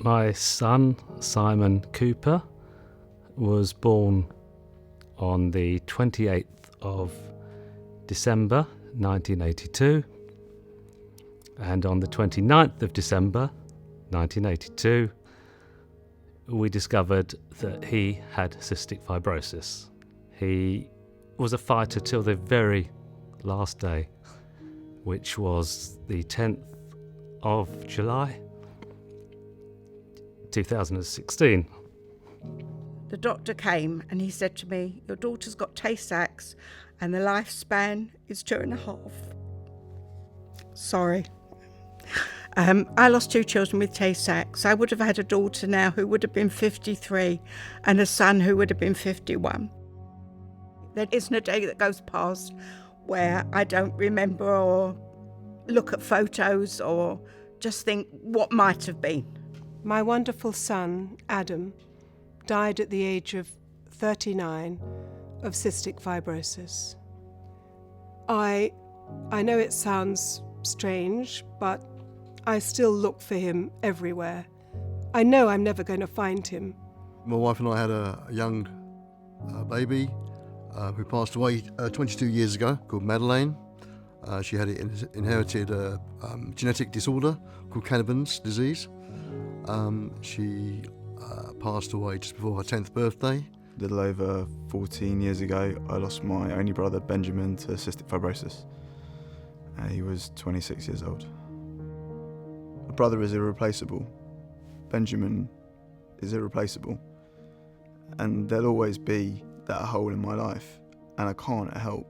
My son, Simon Cooper, was born on the 28th of December 1982, and on the 29th of December 1982 we discovered that he had cystic fibrosis. He was a fighter till the very last day, which was the 10th of July 2016. The doctor came and he said to me, "Your daughter's got Tay-sachs and the lifespan is 2.5. Sorry. I lost 2 children with Tay-sachs. I would have had a daughter now who would have been 53 and a son who would have been 51. There isn't a day that goes past where I don't remember or look at photos or just think what might have been." My wonderful son, Adam, died at the age of 39 of cystic fibrosis. I know it sounds strange, but I still look for him everywhere. I know I'm never going to find him. My wife and I had a young baby who passed away 22 years ago, called Madeleine. She had inherited a genetic disorder called Canavan's disease. She passed away just before her 10th birthday. A little over 14 years ago, I lost my only brother, Benjamin, to cystic fibrosis. He was 26 years old. A brother is irreplaceable. Benjamin is irreplaceable. And there'll always be that hole in my life, and I can't help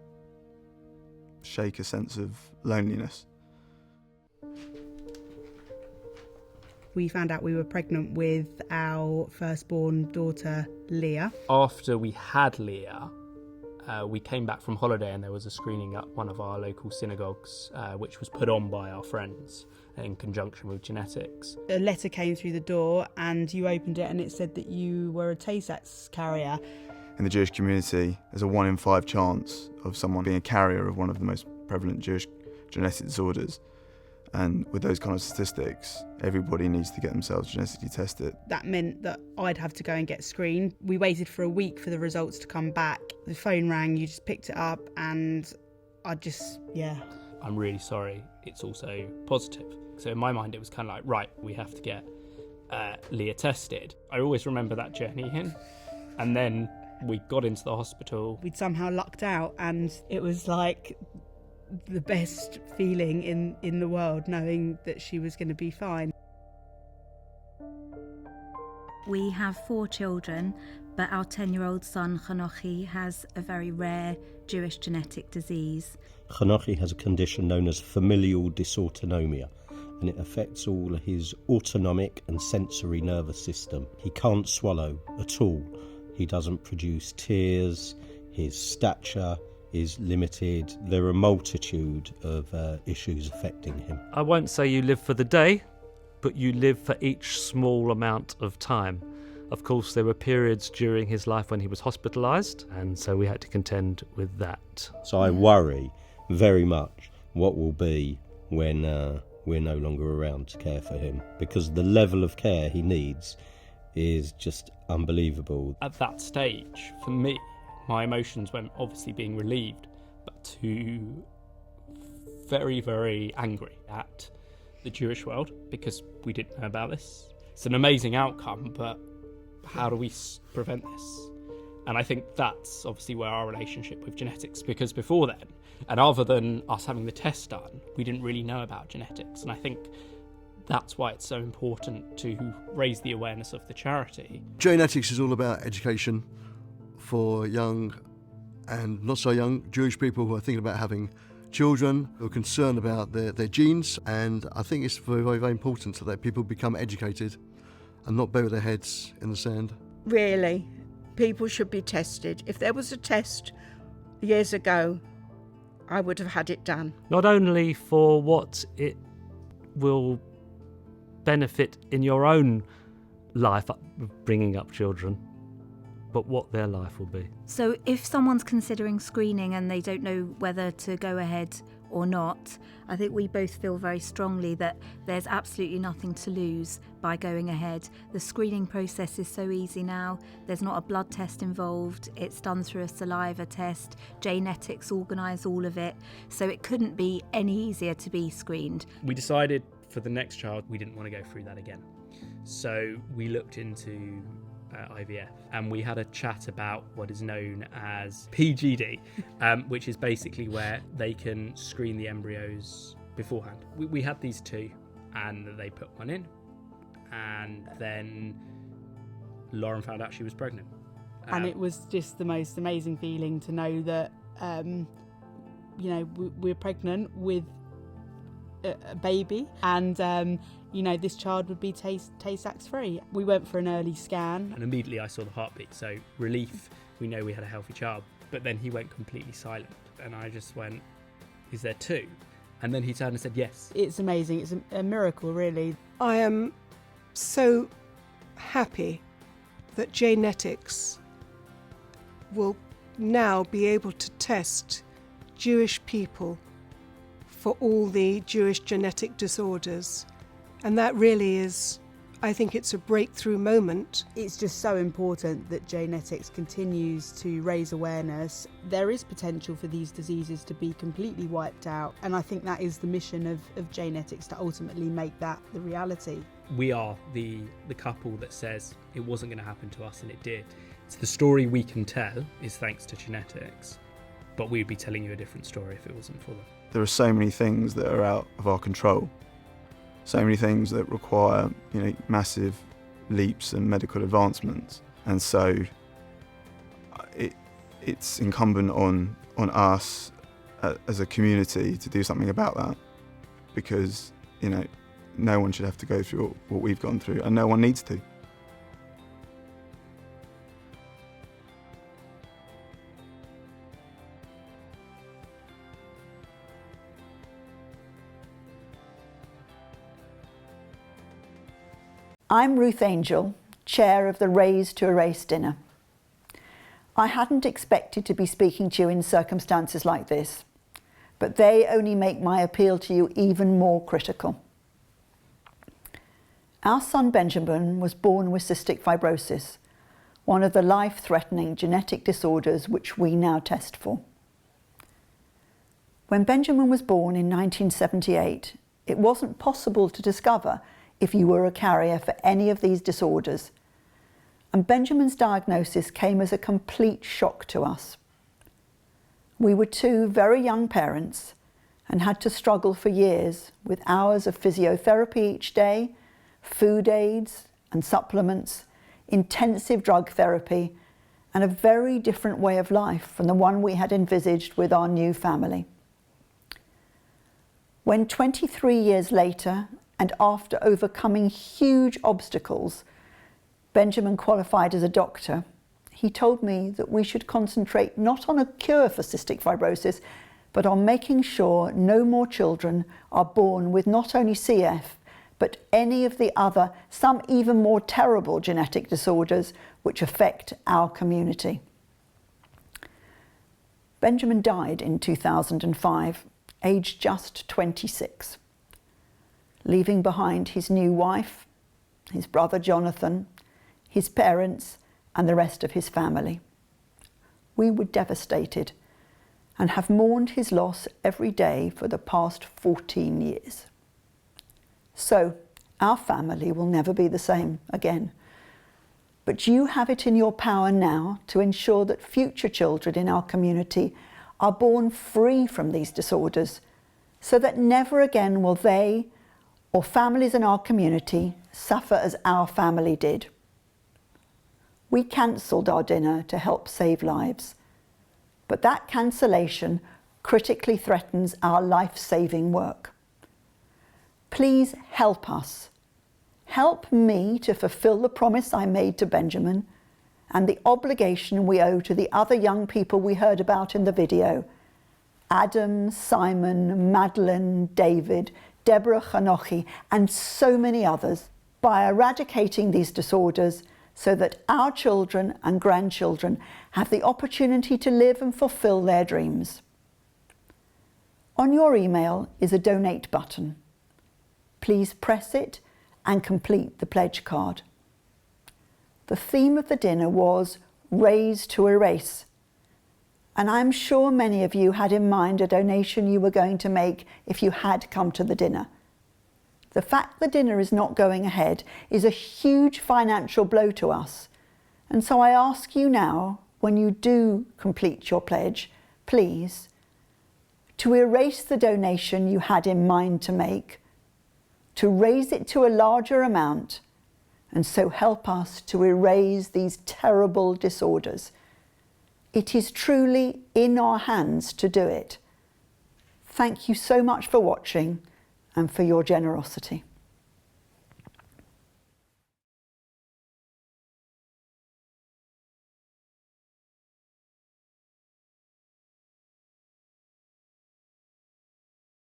shake a sense of loneliness. We found out we were pregnant with our firstborn daughter, Leah. After we had Leah, we came back from holiday and there was a screening at one of our local synagogues, which was put on by our friends in conjunction with Jnetics. A letter came through the door and you opened it and it said that you were a Tay-sachs carrier. In the Jewish community, there's a 1 in 5 chance of someone being a carrier of one of the most prevalent Jewish genetic disorders. And with those kind of statistics, everybody needs to get themselves genetically tested. That meant that I'd have to go and get screened. We waited for a week for the results to come back. The phone rang, you just picked it up, and I'm really sorry, it's also positive. So in my mind, it was kind of like, right, we have to get Leah tested. I always remember that journey in. And then we got into the hospital. We'd somehow lucked out, and it was like the best feeling in the world, knowing that she was going to be fine. We have 4 children, but our 10-year-old son, Chanochi, has a very rare Jewish genetic disease. Chanochi has a condition known as familial dysautonomia, and it affects all his autonomic and sensory nervous system. He can't swallow at all. He doesn't produce tears. His stature is limited. There are a multitude of issues affecting him. I won't say you live for the day, but you live for each small amount of time. Of course, there were periods during his life when he was hospitalised, and so we had to contend with that. So I worry very much what will be when we're no longer around to care for him, because the level of care he needs is just unbelievable. At that stage, for me, my emotions went obviously being relieved, but to very, very angry at the Jewish world because we didn't know about this. It's an amazing outcome, but how do we prevent this? And I think that's obviously where our relationship with genetics, because before then, and other than us having the test done, we didn't really know about genetics. And I think that's why it's so important to raise the awareness of the charity. Jnetics is all about education for young and not so young Jewish people who are thinking about having children, who are concerned about their genes. And I think it's very, very, very important so that people become educated and not bury their heads in the sand. Really, people should be tested. If there was a test years ago, I would have had it done. Not only for what it will benefit in your own life, bringing up children, but what their life will be. So if someone's considering screening and they don't know whether to go ahead or not, I think we both feel very strongly that there's absolutely nothing to lose by going ahead. The screening process is so easy now. There's not a blood test involved. It's done through a saliva test. Jnetics organise all of it. So it couldn't be any easier to be screened. We decided for the next child we didn't want to go through that again. So we looked into IVF, and we had a chat about what is known as PGD, which is basically where they can screen the embryos beforehand. We had these two, and they put one in, and then Lauren found out she was pregnant. And it was just the most amazing feeling to know that, we're pregnant with a baby, and this child would be Tay-sachs free. We went for an early scan. And immediately I saw the heartbeat, so relief, we know we had a healthy child. But then he went completely silent, and I just went, is there two? And then he turned and said yes. It's amazing, it's a miracle, really. I am so happy that Jnetics will now be able to test Jewish people for all the Jewish genetic disorders. And that really is, I think it's a breakthrough moment. It's just so important that Jnetics continues to raise awareness. There is potential for these diseases to be completely wiped out, and I think that is the mission of Jnetics, to ultimately make that the reality. We are the couple that says it wasn't going to happen to us, and it did. It's the story we can tell is thanks to Jnetics, but we'd be telling you a different story if it wasn't for them. There are so many things that are out of our control. So many things that require, massive leaps and medical advancements. And so it's incumbent on us as a community to do something about that, because, no one should have to go through what we've gone through, and no one needs to. I'm Ruth Angel, chair of the Raise to Erase dinner. I hadn't expected to be speaking to you in circumstances like this, but they only make my appeal to you even more critical. Our son Benjamin was born with cystic fibrosis, one of the life-threatening genetic disorders which we now test for. When Benjamin was born in 1978, it wasn't possible to discover if you were a carrier for any of these disorders, and Benjamin's diagnosis came as a complete shock to us. We were two very young parents and had to struggle for years with hours of physiotherapy each day, food aids and supplements, intensive drug therapy, and a very different way of life from the one we had envisaged with our new family. When 23 years later, and after overcoming huge obstacles, Benjamin qualified as a doctor, he told me that we should concentrate not on a cure for cystic fibrosis, but on making sure no more children are born with not only CF, but any of the other, some even more terrible genetic disorders which affect our community. Benjamin died in 2005, aged just 26. Leaving behind his new wife, his brother Jonathan, his parents, and the rest of his family. We were devastated and have mourned his loss every day for the past 14 years. So, our family will never be the same again. But you have it in your power now to ensure that future children in our community are born free from these disorders, so that never again will they or families in our community suffer as our family did. We cancelled our dinner to help save lives, but that cancellation critically threatens our life-saving work. Please help us. Help me to fulfill the promise I made to Benjamin and the obligation we owe to the other young people we heard about in the video: Adam, Simon, Madeline, David, Deborah Chanochi, and so many others, by eradicating these disorders so that our children and grandchildren have the opportunity to live and fulfill their dreams. On your email is a donate button. Please press it and complete the pledge card. The theme of the dinner was Raise to Erase, and I'm sure many of you had in mind a donation you were going to make if you had come to the dinner. The fact the dinner is not going ahead is a huge financial blow to us, and so I ask you now, when you do complete your pledge, please, to erase the donation you had in mind to make, to raise it to a larger amount, and so help us to erase these terrible disorders. It is truly in our hands to do it. Thank you so much for watching and for your generosity.